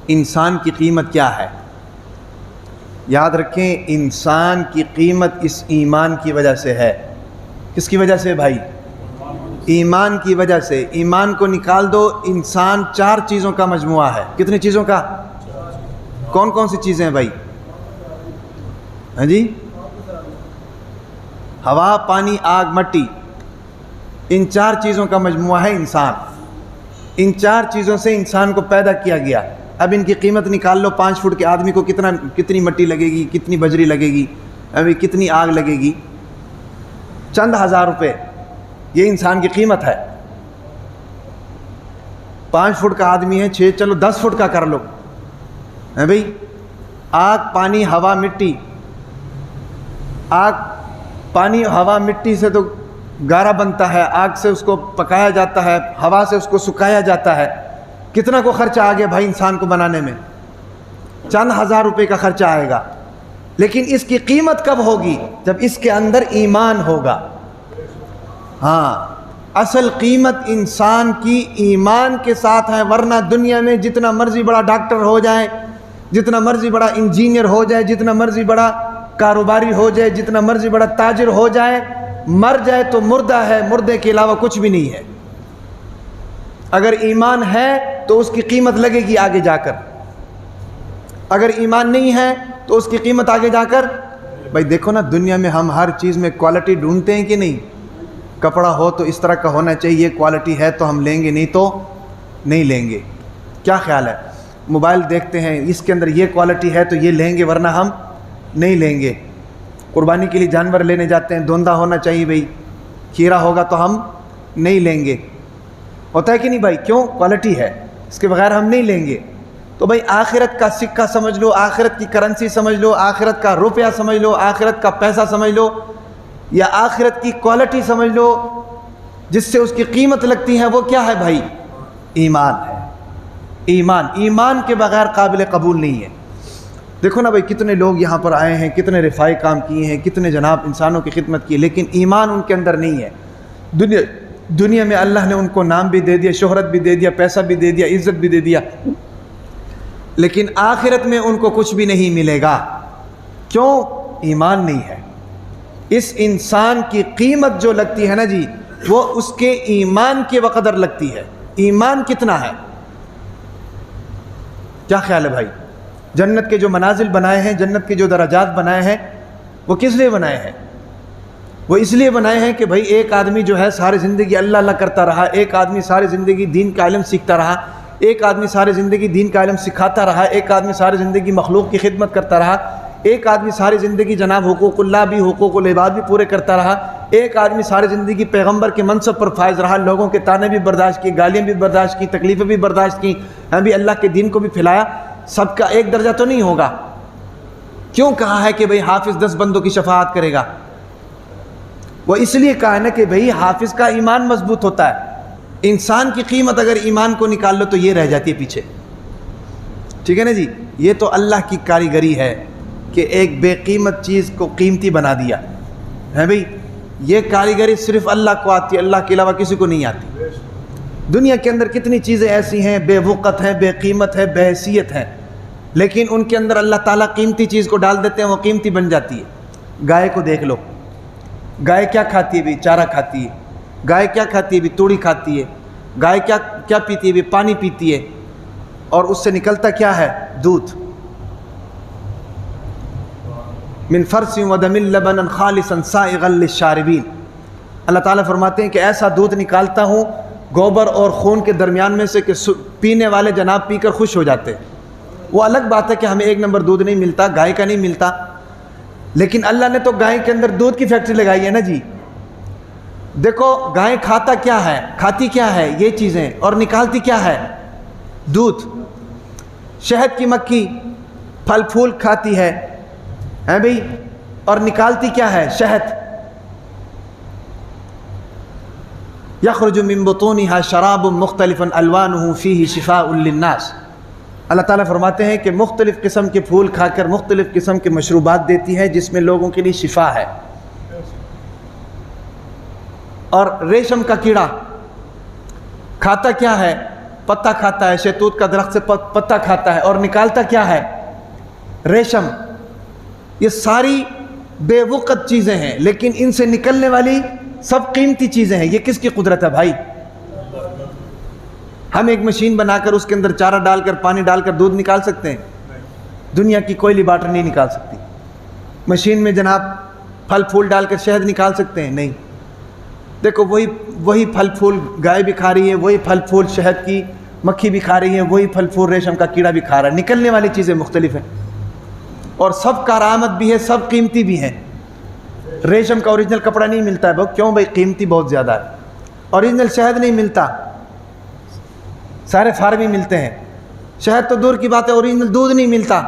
انسان کی قیمت کیا ہے؟ یاد رکھیں، انسان کی قیمت اس ایمان کی وجہ سے ہے۔ کس کی وجہ سے بھائی؟ ایمان کی وجہ سے۔ ایمان کو نکال دو، انسان 4 چیزوں کا مجموعہ ہے۔ کتنی چیزوں کا؟ کون کون سی چیزیں ہیں بھائی؟ ہاں جی، ہوا، پانی، آگ، مٹی، ان 4 چیزوں کا مجموعہ ہے انسان۔ ان 4 چیزوں سے انسان کو پیدا کیا گیا۔ اب ان کی قیمت نکال لو، 5 فٹ کے آدمی کو کتنی مٹی لگے گی، کتنی بجری لگے گی، ابھی کتنی آگ لگے گی؟ چند ہزار روپے، یہ انسان کی قیمت ہے۔ 5 فٹ کا آدمی ہے، 6 چلو 10 فٹ کا کر لو، ہے بھئی؟ آگ، پانی، ہوا، مٹی۔ آگ، پانی، ہوا، مٹی سے تو گارا بنتا ہے، آگ سے اس کو پکایا جاتا ہے، ہوا سے اس کو سکھایا جاتا ہے۔ کتنا کو خرچہ آ گیا بھائی انسان کو بنانے میں؟ چند ہزار روپے کا خرچہ آئے گا۔ لیکن اس کی قیمت کب ہوگی؟ جب اس کے اندر ایمان ہوگا۔ ہاں، اصل قیمت انسان کی ایمان کے ساتھ ہے، ورنہ دنیا میں جتنا مرضی بڑا ڈاکٹر ہو جائے، جتنا مرضی بڑا انجینئر ہو جائے، جتنا مرضی بڑا کاروباری ہو جائے، جتنا مرضی بڑا تاجر ہو جائے، مر جائے تو مردہ ہے، مردے کے علاوہ کچھ بھی نہیں ہے۔ اگر ایمان ہے تو اس کی قیمت لگے گی آگے جا کر، اگر ایمان نہیں ہے تو اس کی قیمت آگے جا کر، بھائی دیکھو نا، دنیا میں ہم ہر چیز میں کوالٹی ڈھونڈتے ہیں کہ نہیں؟ کپڑا ہو تو اس طرح کا ہونا چاہیے، کوالٹی ہے تو ہم لیں گے، نہیں تو نہیں لیں گے۔ کیا خیال ہے؟ موبائل دیکھتے ہیں، اس کے اندر یہ کوالٹی ہے تو یہ لیں گے، ورنہ ہم نہیں لیں گے۔ قربانی کے لیے جانور لینے جاتے ہیں، دھوندا ہونا چاہیے بھائی، کھیرا ہوگا تو ہم نہیں لیں گے۔ ہوتا ہے کہ نہیں بھائی؟ کیوں؟ کوالٹی ہے، اس کے بغیر ہم نہیں لیں گے۔ تو بھائی آخرت کا سکہ سمجھ لو، آخرت کی کرنسی سمجھ لو، آخرت کا روپیہ سمجھ لو، آخرت کا پیسہ سمجھ لو، یا آخرت کی کوالٹی سمجھ لو جس سے اس کی قیمت لگتی ہے، وہ کیا ہے بھائی؟ ایمان ہے۔ ایمان، ایمان کے بغیر قابل قبول نہیں ہے۔ دیکھو نا بھائی، کتنے لوگ یہاں پر آئے ہیں، کتنے رفاعی کام کیے ہیں، کتنے جناب انسانوں کی خدمت کی، لیکن ایمان ان کے اندر نہیں ہے۔ دنیا میں اللہ نے ان کو نام بھی دے دیا، شہرت بھی دے دیا، پیسہ بھی دے دیا، عزت بھی دے دیا، لیکن آخرت میں ان کو کچھ بھی نہیں ملے گا۔ کیوں؟ ایمان نہیں ہے۔ اس انسان کی قیمت جو لگتی ہے نا جی، وہ اس کے ایمان کے بقدر لگتی ہے۔ ایمان کتنا ہے؟ کیا خیال ہے بھائی؟ جنت کے جو منازل بنائے ہیں، جنت کے جو درجات بنائے ہیں، وہ کس لیے بنائے ہیں؟ وہ اس لیے بنائے ہیں کہ بھائی ایک آدمی جو ہے ساری زندگی اللہ اللہ کرتا رہا، ایک آدمی ساری زندگی دین کا علم سیکھتا رہا، ایک آدمی ساری زندگی دین کا علم سکھاتا رہا، ایک آدمی ساری زندگی مخلوق کی خدمت کرتا رہا، ایک آدمی ساری زندگی جناب حقوق اللہ بھی، حقوق العباد بھی پورے کرتا رہا، ایک آدمی ساری زندگی پیغمبر کے منصب پر فائز رہا، لوگوں کے تانے بھی برداشت کی، گالیاں بھی برداشت کی، تکلیفیں بھی برداشت کی، بھی اللہ کے دین کو بھی پھیلایا۔ سب کا ایک درجہ تو نہیں ہوگا۔ کیوں کہا ہے کہ بھئی حافظ 10 بندوں کی شفاعت کرے گا؟ وہ اس لیے کہا ہے نا کہ بھئی حافظ کا ایمان مضبوط ہوتا ہے۔ انسان کی قیمت اگر ایمان کو نکال لو تو یہ رہ جاتی ہے پیچھے۔ ٹھیک ہے نا جی؟ یہ تو اللہ کی کاریگری ہے کہ ایک بے قیمت چیز کو قیمتی بنا دیا ہے بھئی۔ یہ کاریگری صرف اللہ کو آتی ہے، اللہ کے علاوہ کسی کو نہیں آتی۔ دنیا کے اندر کتنی چیزیں ایسی ہیں، بے وقت ہیں، بے قیمت ہے، بے حیثیت ہیں، لیکن ان کے اندر اللہ تعالیٰ قیمتی چیز کو ڈال دیتے ہیں، وہ قیمتی بن جاتی ہے۔ گائے کو دیکھ لو، گائے کیا کھاتی ہے بھی؟ چارہ کھاتی ہے۔ گائے کیا کھاتی ہے بھی؟ توڑی کھاتی ہے۔ گائے کیا پیتی ہے بھی؟ پانی پیتی ہے، اور اس سے نکلتا کیا ہے؟ دودھ۔ من فرث ودم لبنا خالصا سائغا للشاربین۔ اللہ تعالیٰ فرماتے ہیں کہ ایسا دودھ نکالتا ہوں گوبر اور خون کے درمیان میں سے کہ پینے والے جناب پی کر خوش ہو جاتے ہیں۔ وہ الگ بات ہے کہ ہمیں 1 نمبر دودھ نہیں ملتا، گائے کا نہیں ملتا، لیکن اللہ نے تو گائے کے اندر دودھ کی فیکٹری لگائی ہے نا جی۔ دیکھو گائے کھاتا کیا ہے، کھاتی کیا ہے یہ چیزیں، اور نکالتی کیا ہے؟ دودھ۔ شہد کی مکھی پھل پھول کھاتی ہے بھئی، اور نکالتی کیا ہے؟ شہد۔ یخرج من بطونها شراب مختلف الوانه فیہ شفاء للناس۔ اللہ تعالیٰ فرماتے ہیں کہ مختلف قسم کے پھول کھا کر مختلف قسم کے مشروبات دیتی ہے جس میں لوگوں کے لیے شفا ہے۔ اور ریشم کا کیڑا کھاتا کیا ہے؟ پتا کھاتا ہے، شہتوت کا درخت سے پتا کھاتا ہے اور نکالتا کیا ہے؟ ریشم۔ یہ ساری بے وقت چیزیں ہیں، لیکن ان سے نکلنے والی سب قیمتی چیزیں ہیں۔ یہ کس کی قدرت ہے بھائی؟ ہم ایک مشین بنا کر اس کے اندر چارہ ڈال کر پانی ڈال کر دودھ نکال سکتے ہیں؟ دنیا کی کوئی لیبارٹری نہیں نکال سکتی۔ مشین میں جناب پھل پھول ڈال کر شہد نکال سکتے ہیں؟ نہیں۔ دیکھو وہی پھل پھول گائے بھی کھا رہی ہے، وہی پھل پھول شہد کی مکھی بھی کھا رہی ہے، وہی پھل پھول ریشم کا کیڑا بھی کھا رہا ہے۔ نکلنے والی چیزیں مختلف ہیں اور سب کارآمد بھی ہے، سب قیمتی بھی ہیں۔ ریشم کا اوریجنل کپڑا نہیں ملتا ہے بھائی، کیوں بھائی؟ قیمتی بہت زیادہ ہے۔ اوریجنل شہد نہیں ملتا، سارے فارمی ملتے ہیں۔ شہد تو دور کی بات ہے، اوریجنل دودھ نہیں ملتا۔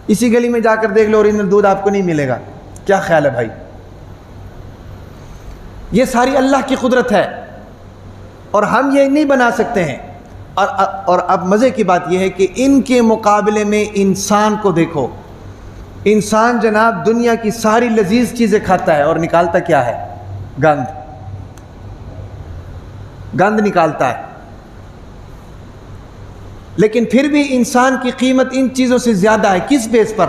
اسی گلی میں جا کر دیکھ لو، اوریجنل دودھ آپ کو نہیں ملے گا۔ کیا خیال ہے بھائی؟ یہ ساری اللہ کی قدرت ہے اور ہم یہ نہیں بنا سکتے ہیں۔ اور اب مزے کی بات یہ ہے کہ ان کے مقابلے میں انسان کو دیکھو۔ انسان جناب دنیا کی ساری لذیذ چیزیں کھاتا ہے اور نکالتا کیا ہے؟ گند نکالتا ہے۔ لیکن پھر بھی انسان کی قیمت ان چیزوں سے زیادہ ہے۔ کس بیس پر؟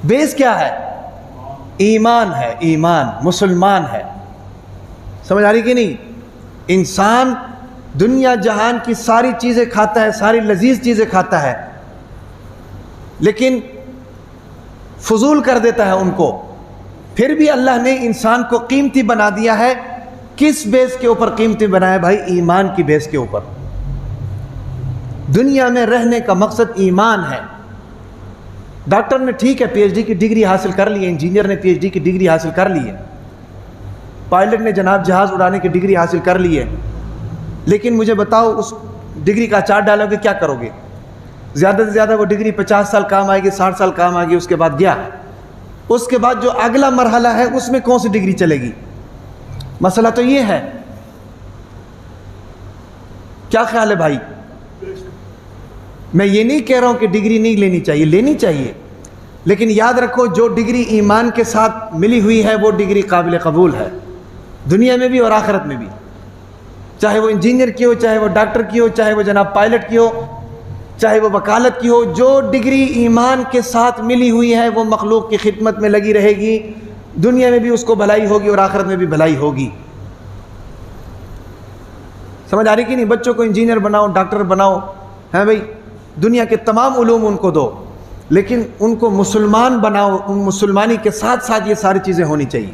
بیس کیا ہے؟ ایمان ہے، ایمان، مسلمان ہے۔ سمجھ آ رہی کہ نہیں؟ انسان دنیا جہان کی ساری چیزیں کھاتا ہے، ساری لذیذ چیزیں کھاتا ہے، لیکن فضول کر دیتا ہے ان کو۔ پھر بھی اللہ نے انسان کو قیمتی بنا دیا ہے۔ کس بیس کے اوپر قیمتی بنایا بھائی؟ ایمان کی بیس کے اوپر۔ دنیا میں رہنے کا مقصد ایمان ہے۔ ڈاکٹر نے ٹھیک ہے پی ایچ ڈی کی ڈگری حاصل کر لی ہے، انجینئر نے پی ایچ ڈی کی ڈگری حاصل کر لی ہے، پائلٹ نے جناب جہاز اڑانے کی ڈگری حاصل کر لی ہے، لیکن مجھے بتاؤ اس ڈگری کا چارٹ ڈالو گے کیا کرو گے؟ زیادہ سے زیادہ وہ ڈگری 50 سال کام آئے گی، 60 سال کام آئے گی، اس کے بعد گیا۔ اس کے بعد جو اگلا مرحلہ ہے اس میں کون سی ڈگری چلے گی؟ مسئلہ تو یہ ہے۔ کیا خیال ہے بھائی؟ میں یہ نہیں کہہ رہا ہوں کہ ڈگری نہیں لینی چاہیے، لینی چاہیے، لیکن یاد رکھو جو ڈگری ایمان کے ساتھ ملی ہوئی ہے وہ ڈگری قابل قبول ہے، دنیا میں بھی اور آخرت میں بھی۔ چاہے وہ انجینئر کی ہو، چاہے وہ ڈاکٹر کی ہو، چاہے وہ جناب پائلٹ کی ہو، چاہے وہ وکالت کی ہو، جو ڈگری ایمان کے ساتھ ملی ہوئی ہے وہ مخلوق کی خدمت میں لگی رہے گی، دنیا میں بھی اس کو بھلائی ہوگی اور آخرت میں بھی بھلائی ہوگی۔ سمجھ آ رہی کہ نہیں؟ بچوں کو انجینئر بناؤ، ڈاکٹر بناؤ، ہیں بھائی، دنیا کے تمام علوم ان کو دو، لیکن ان کو مسلمان بناؤ، ان مسلمانی کے ساتھ ساتھ یہ ساری چیزیں ہونی چاہیے،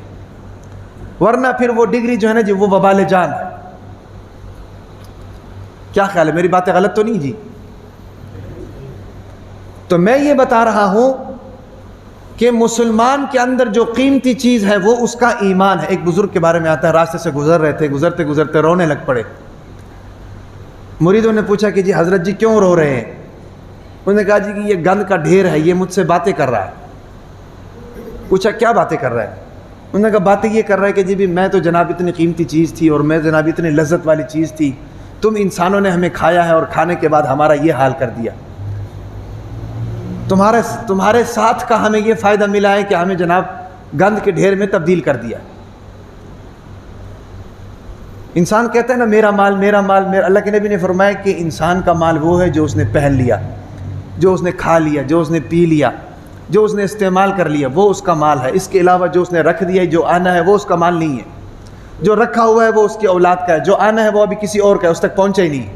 ورنہ پھر وہ ڈگری جو ہے نا جی وہ وبال جان ہے۔ کیا خیال ہے؟ میری باتیں غلط تو نہیں جی؟ تو میں یہ بتا رہا ہوں کہ مسلمان کے اندر جو قیمتی چیز ہے وہ اس کا ایمان ہے۔ ایک بزرگ کے بارے میں آتا ہے، راستے سے گزر رہے تھے، گزرتے گزرتے رونے لگ پڑے۔ مریدوں نے پوچھا کہ جی حضرت جی کیوں رو رہے ہیں؟ انہوں نے کہا جی کہ یہ گند کا ڈھیر ہے، یہ مجھ سے باتیں کر رہا ہے۔ پوچھا کیا باتیں کر رہا ہے؟ انہوں نے کہا باتیں یہ کر رہا ہے کہ جی بھی میں تو جناب اتنی قیمتی چیز تھی اور میں جناب اتنی لذت والی چیز تھی، تم انسانوں نے ہمیں کھایا ہے اور کھانے کے بعد ہمارا یہ حال کر دیا۔ تمہارے ساتھ کا ہمیں یہ فائدہ ملا ہے کہ ہمیں جناب گند کے ڈھیر میں تبدیل کر دیا۔ انسان کہتا ہے نا میرا مال میرا مال میرا، اللہ کے نبی نے فرمایا کہ انسان کا مال وہ ہے جو اس نے پہن لیا، جو اس نے کھا لیا، جو اس نے پی لیا، جو اس نے استعمال کر لیا، وہ اس کا مال ہے۔ اس کے علاوہ جو اس نے رکھ دیا ہے، جو آنا ہے وہ اس کا مال نہیں ہے۔ جو رکھا ہوا ہے وہ اس کی اولاد کا ہے، جو آنا ہے وہ ابھی کسی اور کا ہے، اس تک پہنچا ہی نہیں۔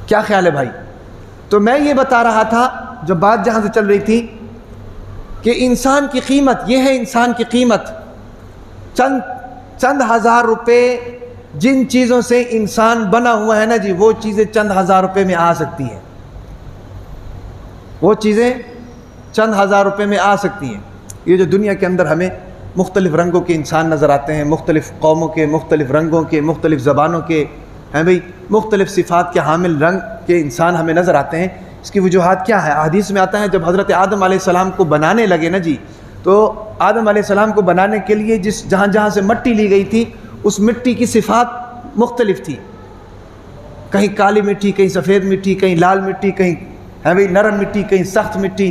کیا خیال ہے بھائی؟ تو میں یہ بتا رہا تھا جو بات جہاں سے چل رہی تھی کہ انسان کی قیمت یہ ہے، انسان کی قیمت چند ہزار روپے جن چیزوں سے انسان بنا ہوا ہے نا جی، وہ چیزیں چند ہزار روپے میں آ سکتی ہیں، وہ چیزیں چند ہزار روپے میں آ سکتی ہیں۔ یہ جو دنیا کے اندر ہمیں مختلف رنگوں کے انسان نظر آتے ہیں، مختلف قوموں کے، مختلف رنگوں کے، مختلف زبانوں کے ہیں بھئی، مختلف صفات کے حامل رنگ کے انسان ہمیں نظر آتے ہیں، اس کی وجوہات کیا ہے؟ حدیث میں آتا ہے جب حضرت آدم علیہ السلام کو بنانے لگے نا جی، تو آدم علیہ السلام کو بنانے کے لیے جہاں سے مٹی لی گئی تھی اس مٹی کی صفات مختلف تھی، کہیں کالی مٹی، کہیں سفید مٹی، کہیں لال مٹی، کہیں ہے بھئی نرم مٹی، کہیں سخت مٹی،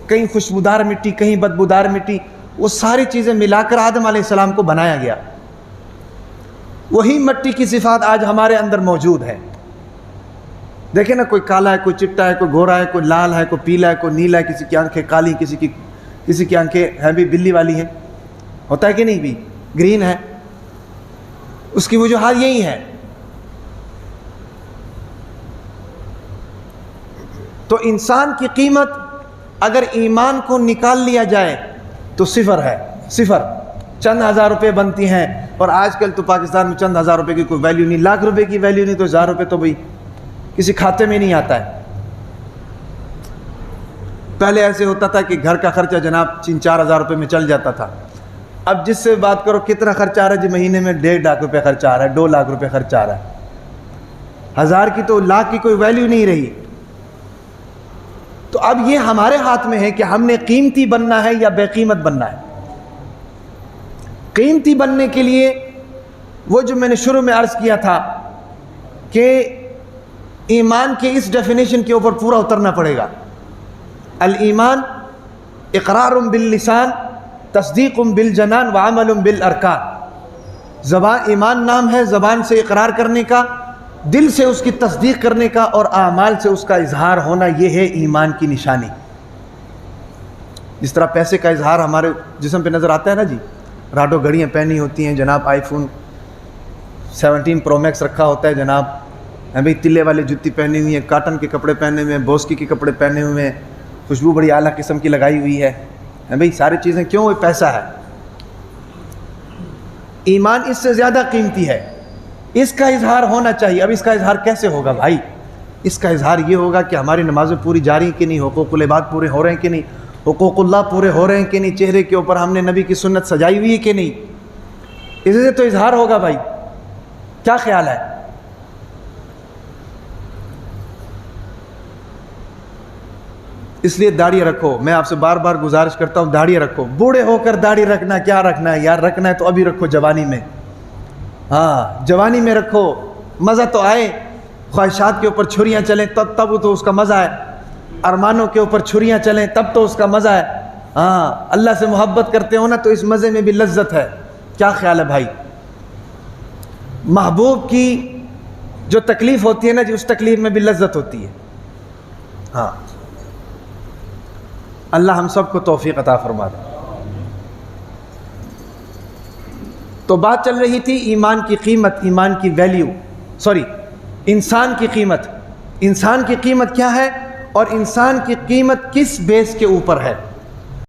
کہیں خوشبودار مٹی، کہیں بدبودار مٹی، وہ ساری چیزیں ملا کر آدم علیہ السلام کو بنایا گیا۔ وہی مٹی کی صفات آج ہمارے اندر موجود ہے. دیکھیں نا، کوئی کالا ہے، کوئی چٹا ہے، کوئی گورا ہے، کوئی لال ہے، کوئی پیلا ہے، کوئی نیلا ہے، کسی کی آنکھیں کالی، کسی کی آنکھیں ہیں بھی بلی والی ہیں. ہوتا ہے کہ نہیں بھی؟ گرین ہے. اس کی وجوہات یہی ہے. تو انسان کی قیمت اگر ایمان کو نکال لیا جائے تو صفر ہے. صفر. چند ہزار روپے بنتی ہیں، اور آج کل تو پاکستان میں چند ہزار روپے کی کوئی ویلیو نہیں. لاکھ روپے کی ویلیو نہیں تو 1000 روپے تو بھئی کسی کھاتے میں نہیں آتا ہے. پہلے ایسے ہوتا تھا کہ گھر کا خرچہ جناب 3-4 ہزار روپے میں چل جاتا تھا. اب جس سے بات کرو کتنا خرچہ آ رہا ہے جی، مہینے میں 1.5 لاکھ روپے خرچہ آ رہا ہے، 2 لاکھ روپے خرچہ آ رہا ہے. 1000 کی تو لاکھ کی کوئی ویلیو نہیں رہی. تو اب یہ ہمارے ہاتھ میں ہے کہ ہم نے قیمتی بننا ہے یا بے قیمت بننا ہے. قیمتی بننے کے لیے وہ جو میں نے شروع میں عرض کیا تھا کہ ایمان کے اس ڈیفینیشن کے اوپر پورا اترنا پڑے گا. الایمان اقرار باللسان، تصدیق بالجنان، وعمل بالارکان. زبان ایمان نام ہے، زبان سے اقرار کرنے کا، دل سے اس کی تصدیق کرنے کا، اور اعمال سے اس کا اظہار ہونا. یہ ہے ایمان کی نشانی. جس طرح پیسے کا اظہار ہمارے جسم پہ نظر آتا ہے نا جی، راڈو گھڑیاں پہنی ہوتی ہیں جناب، آئی فون 17 پرو میکس رکھا ہوتا ہے جناب، بھئی تلے والے جوتی پہنی ہوئی ہیں، کاٹن کے کپڑے پہنے ہوئے ہیں، بوسکی کے کپڑے پہنے ہوئے ہیں، خوشبو بڑی اعلیٰ قسم کی لگائی ہوئی ہے بھئی ساری چیزیں. کیوں؟ وہ پیسہ ہے. ایمان اس سے زیادہ قیمتی ہے. اس کا اظہار ہونا چاہیے. اب اس کا اظہار کیسے ہوگا بھائی؟ اس کا اظہار یہ ہوگا کہ ہماری نمازیں پوری جاری ہیں کہ نہیں، حقوق العباد پورے ہو رہے ہیں کہ نہیں، حقوق اللہ پورے ہو رہے ہیں کہ نہیں، چہرے کے اوپر ہم نے نبی کی سنت سجائی ہوئی ہے کہ نہیں. اس سے تو اظہار ہوگا بھائی. کیا خیال ہے؟ اس لیے داڑھی رکھو. میں آپ سے بار بار گزارش کرتا ہوں، داڑھی رکھو. بوڑھے ہو کر داڑھی رکھنا کیا رکھنا ہے یار؟ رکھنا ہے تو ابھی رکھو، جوانی میں. ہاں جوانی میں رکھو، مزہ تو آئے. خواہشات کے اوپر چھریاں چلیں تب تو اس کا مزہ ہے. ارمانوں کے اوپر چھریاں چلیں تب تو اس کا مزہ ہے. ہاں اللہ سے محبت کرتے ہو نا تو اس مزے میں بھی لذت ہے. کیا خیال ہے بھائی؟ محبوب کی جو تکلیف ہوتی ہے نا جی، اس تکلیف میں بھی لذت ہوتی ہے. ہاں اللہ ہم سب کو توفیق عطا فرما دے. تو بات چل رہی تھی ایمان کی قیمت، ایمان کی ویلیو، انسان کی قیمت. انسان کی قیمت کیا ہے اور انسان کی قیمت کس بیس کے اوپر ہے؟